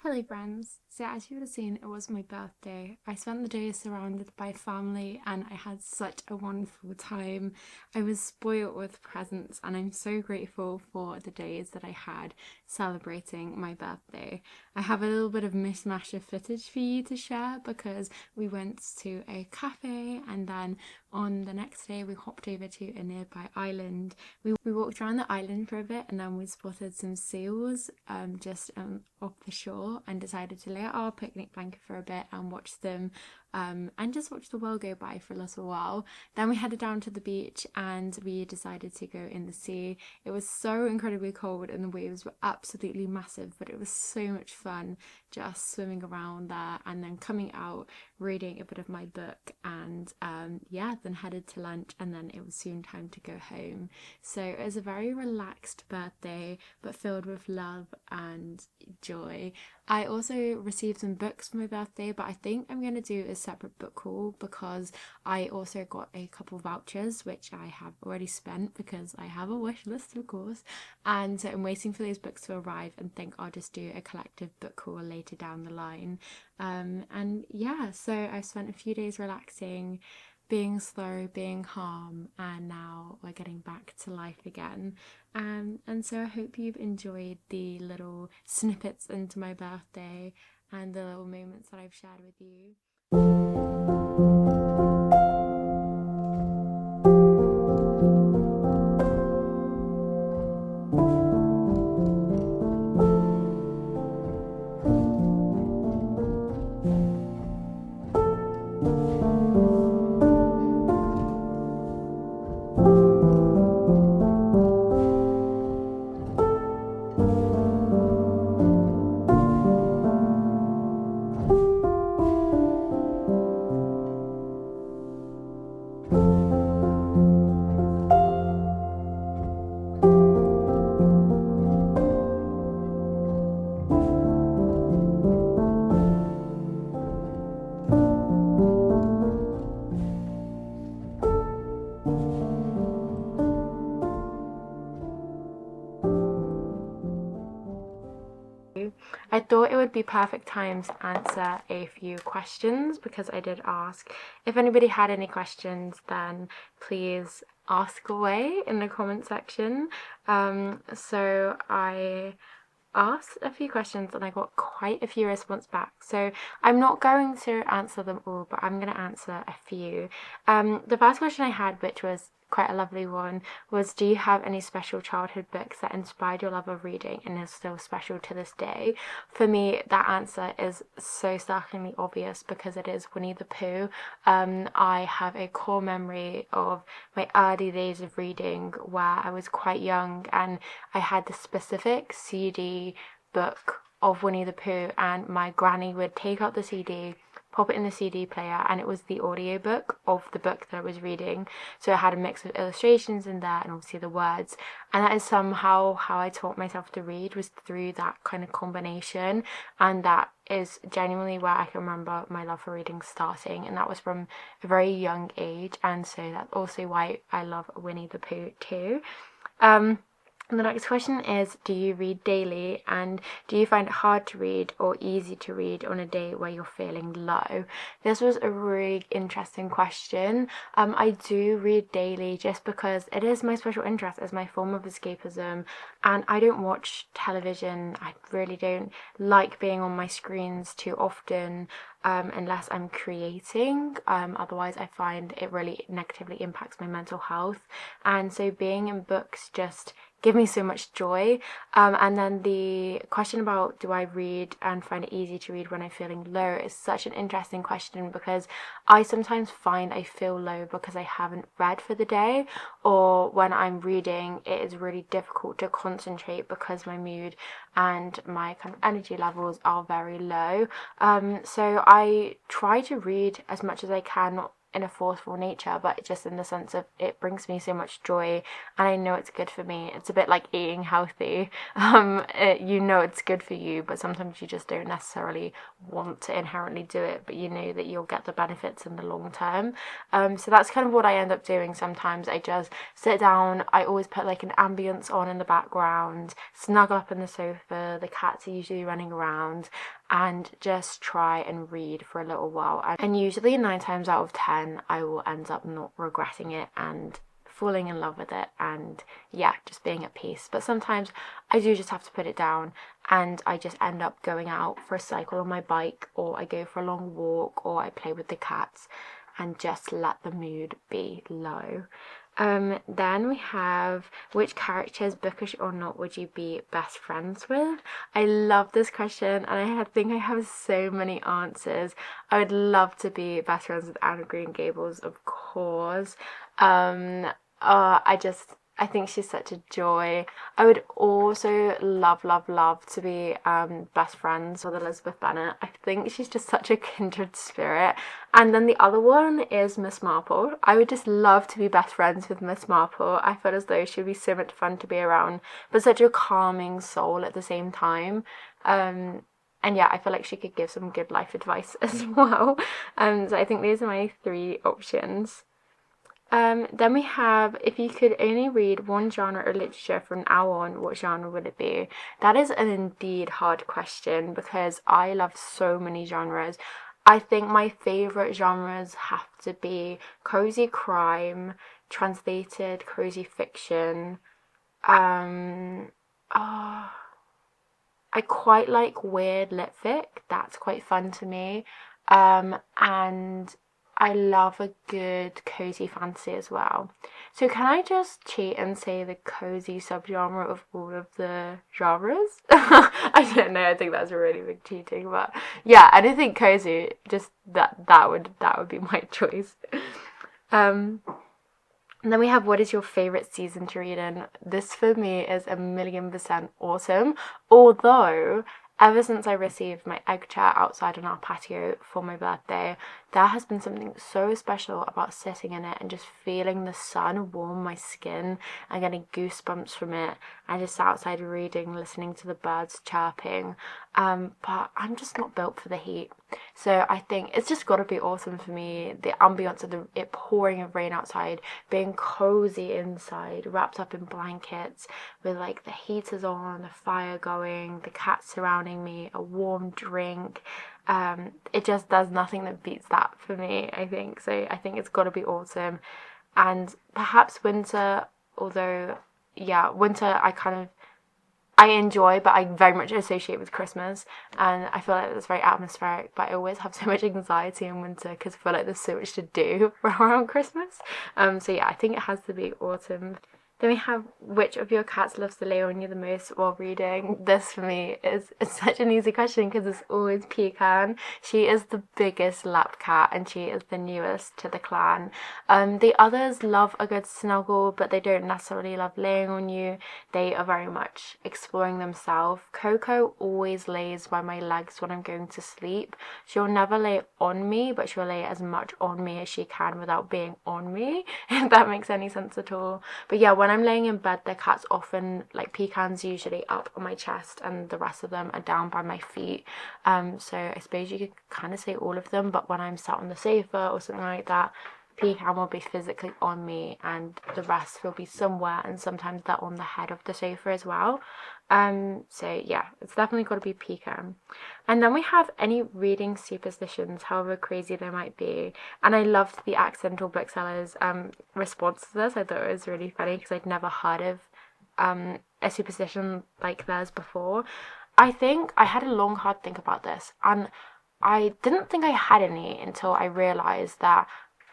Hello friends, so as you would have seen, it was my birthday. I spent the day surrounded by family and I had such a wonderful time. I was spoilt with presents and I'm so grateful for the days that I had celebrating my birthday. I have a little bit of mismatch of footage for you to share because we went to a cafe and then on the next day we hopped over to a nearby island. We walked around the island for a bit and then we spotted some seals just off the shore and decided to lay out our picnic blanket for a bit and watch them and just watch the world go by for a little while. Then we headed down to the beach and we decided to go in the sea. It was so incredibly cold and the waves were absolutely massive, but it was so much fun just swimming around there and then coming out, reading a bit of my book, and then headed to lunch, and then it was soon time to go home. So it was a very relaxed birthday but filled with love and joy. I also received some books for my birthday, but I think I'm going to do a separate book haul because I also got a couple vouchers which I have already spent because I have a wish list, of course, and so I'm waiting for those books to arrive and think I'll just do a collective book haul later down the line. So I've spent a few days relaxing, being slow, being calm, and now we're getting back to life again. And so I hope you've enjoyed the little snippets into my birthday and the little moments that I've shared with you. I thought it would be perfect time to answer a few questions because I did ask. If anybody had any questions, then please ask away in the comment section. So I asked a few questions and I got quite a few responses back. So I'm not going to answer them all, but I'm going to answer a few. The first question I had, which was quite a lovely one, was do you have any special childhood books that inspired your love of reading and is still special to this day? For me, that answer is so startlingly obvious because it is Winnie the Pooh. I have a core memory of my early days of reading where I was quite young and I had the specific CD book of Winnie the Pooh, and my granny would take out the CD, pop it in the CD player, and it was the audiobook of the book that I was reading. So it had a mix of illustrations in there and obviously the words. And that is somehow how I taught myself to read, was through that kind of combination. And that is genuinely where I can remember my love for reading starting. And that was from a very young age. And so that's also why I love Winnie the Pooh too. And the next question is, do you read daily, and do you find it hard to read or easy to read on a day where you're feeling low? This was a really interesting question. I do read daily just because it is my special interest as my form of escapism, and I don't watch television. I really don't like being on my screens too often. Unless I'm creating. Otherwise I find it really negatively impacts my mental health, and so being in books just give me so much joy. And then the question about do I read and find it easy to read when I'm feeling low is such an interesting question because I sometimes find I feel low because I haven't read for the day, or when I'm reading it is really difficult to concentrate because my mood and my kind of energy levels are very low. So I try to read as much as I can, in a forceful nature, but just in the sense of it brings me so much joy, and I know it's good for me. It's a bit like eating healthy. You know it's good for you, but sometimes you just don't necessarily want to inherently do it, but you know that you'll get the benefits in the long term. So that's kind of what I end up doing sometimes. I just sit down, I always put like an ambience on in the background, snuggle up in the sofa, the cats are usually running around, and just try and read for a little while. And usually 9 times out of 10 I will end up not regretting it and falling in love with it, and yeah, just being at peace. But sometimes I do just have to put it down, and I just end up going out for a cycle on my bike, or I go for a long walk, or I play with the cats and just let the mood be low. Then we have, which characters, bookish or not, would you be best friends with? I love this question, and I think I have so many answers. I would love to be best friends with Anne of Green Gables, of course. I think she's such a joy. I would also love to be best friends with Elizabeth Bennet. I think she's just such a kindred spirit. And then the other one is Miss Marple. I would just love to be best friends with Miss Marple. I feel as though she'd be so much fun to be around, but such a calming soul at the same time. And yeah, I feel like she could give some good life advice as well. So I think these are my 3 options. Then we have, if you could only read one genre of literature from now on, what genre would it be? That is an indeed hard question, because I love so many genres. I think my favourite genres have to be cozy crime, translated cozy fiction. I quite like weird lit fic. That's quite fun to me. And I love a good cozy fantasy as well. So can I just cheat and say the cozy subgenre of all of the genres? I don't know, I think that's really big cheating, but yeah, anything cozy, just that would be my choice. And then we have, what is your favourite season to read in? This for me is 1,000,000% autumn, although ever since I received my egg chair outside on our patio for my birthday, there has been something so special about sitting in it and just feeling the sun warm my skin and getting goosebumps from it, and just outside reading, listening to the birds chirping. But I'm just not built for the heat. So I think it's just got to be autumn for me. The ambience of it pouring of rain outside, being cozy inside, wrapped up in blankets, with like the heaters on, the fire going, the cats surrounding me, a warm drink. There's nothing that beats that for me, I think. So I think it's got to be autumn, and perhaps winter, although yeah, winter I enjoy, but I very much associate with Christmas, and I feel like it's very atmospheric, but I always have so much anxiety in winter because I feel like there's so much to do around Christmas. So yeah, I think it has to be autumn. Then we have, which of your cats loves to lay on you the most while reading? This for me is such an easy question because it's always Pecan. She is the biggest lap cat, and she is the newest to the clan. The others love a good snuggle, but they don't necessarily love laying on you. They are very much exploring themselves. Coco always lays by my legs when I'm going to sleep. She'll never lay on me, but she'll lay as much on me as she can without being on me, if that makes any sense at all. But yeah, when I'm laying in bed, the cat's often, like Pecan's usually up on my chest and the rest of them are down by my feet. So I suppose you could kind of say all of them, but when I'm sat on the sofa or something like that, Pecan will be physically on me and the rest will be somewhere, and sometimes they're on the head of the sofa as well. So yeah, it's definitely got to be Pecan. And then we have any reading superstitions, however crazy they might be. And I loved the Accidental Bookseller's response to this. I thought it was really funny because I'd never heard of a superstition like theirs before. I think I had a long, hard think about this, and I didn't think I had any until I realised that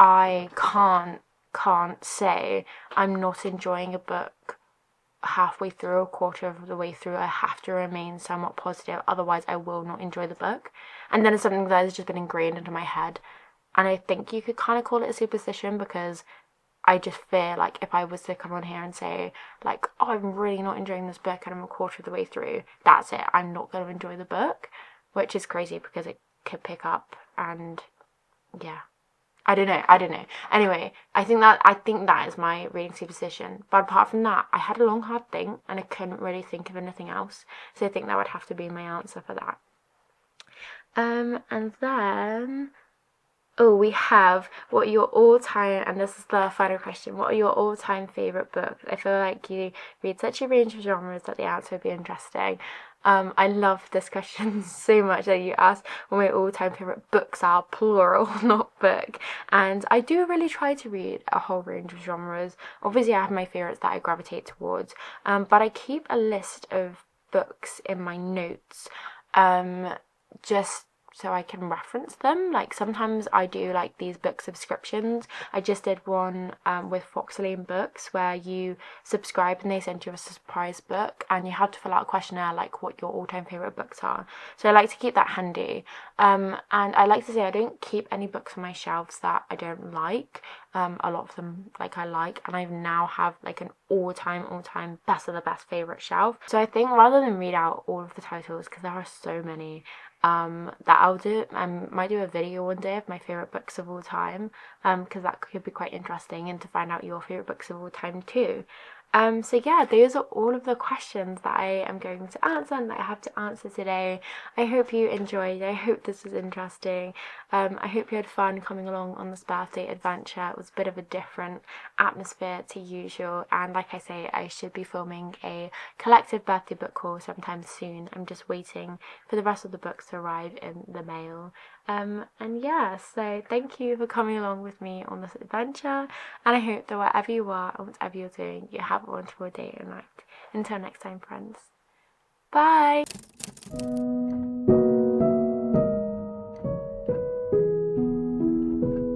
I can't say I'm not enjoying a book halfway through, a quarter of the way through. I have to remain somewhat positive, otherwise I will not enjoy the book. And then it's something that has just been ingrained into my head, and I think you could kind of call it a superstition, because I just fear, like, if I was to come on here and say, like, oh, I'm really not enjoying this book and I'm a quarter of the way through, that's it, I'm not going to enjoy the book, which is crazy because it could pick up, and yeah, I don't know. Anyway, I think that is my reading superstition. But apart from that, I had a long hard think and I couldn't really think of anything else. So I think that would have to be my answer for that. And then we have what are your all-time, and this is the final question, what are your all-time favourite books? I feel like you read such a range of genres that the answer would be interesting. I love this question so much that you asked what my all-time favourite books are, plural, not book. And I do really try to read a whole range of genres. Obviously, I have my favourites that I gravitate towards, but I keep a list of books in my notes, just so I can reference them. Like sometimes I do like these book subscriptions. I just did one with Foxlane Books where you subscribe and they send you a surprise book and you have to fill out a questionnaire like what your all-time favourite books are. So I like to keep that handy. And I like to say I don't keep any books on my shelves that I don't like. A lot of them I like, and I now have like an all-time best of the best favourite shelf. So I think rather than read out all of the titles, because there are so many, that I'll do, I might do a video one day of my favourite books of all time, because that could be quite interesting, and to find out your favourite books of all time too. So yeah, those are all of the questions that I am going to answer and that I have to answer today. I hope you enjoyed. I hope this was interesting. I hope you had fun coming along on this birthday adventure. It was a bit of a different atmosphere to usual, and like I say, I should be filming a collective birthday book haul sometime soon. I'm just waiting for the rest of the books to arrive in the mail. And yeah, so thank you for coming along with me on this adventure, and I hope that wherever you are and whatever you're doing, you have a wonderful day or night. Until next time, friends. Bye!